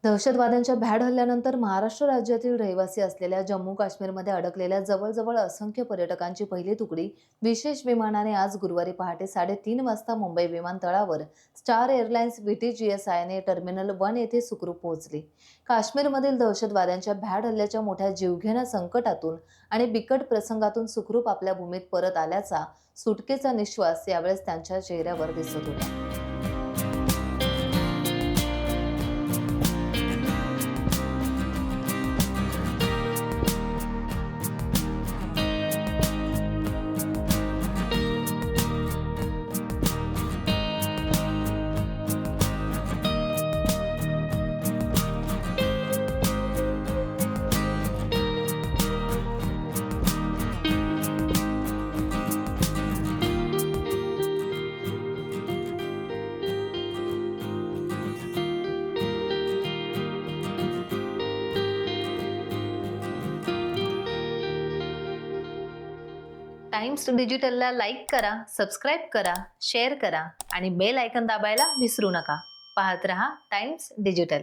दहशतवाद्यांच्या भ्याड हल्ल्यानंतर महाराष्ट्र राज्यातील रहिवासी असलेल्या जम्मू काश्मीरमध्ये अडकलेल्या जवळजवळ असंख्य पर्यटकांची पहिली तुकडी विशेष विमानाने आज गुरुवारी पहाटे 3:30 वाजता मुंबई विमानतळावर स्टार एअरलाइन्स VTGSINA टर्मिनल 1 येथे सुखरूप पोहोचली। काश्मीरमधील दहशतवाद्यांच्या भ्याड हल्ल्याच्या मोठ्या जीवघेण्या संकटातून आणि बिकट प्रसंगातून सुखरूप आपल्या भूमीत परत आल्याचा सुटकेचा निश्वास यावेळेस त्यांच्या चेहऱ्यावर दिसत होता। टाइम्स डिजिटलला लाईक करा, सबस्क्राइब करा, शेअर करा आणि बेल आयकॉन दाबायला विसरू नका। पाहत रहा टाइम्स डिजिटल।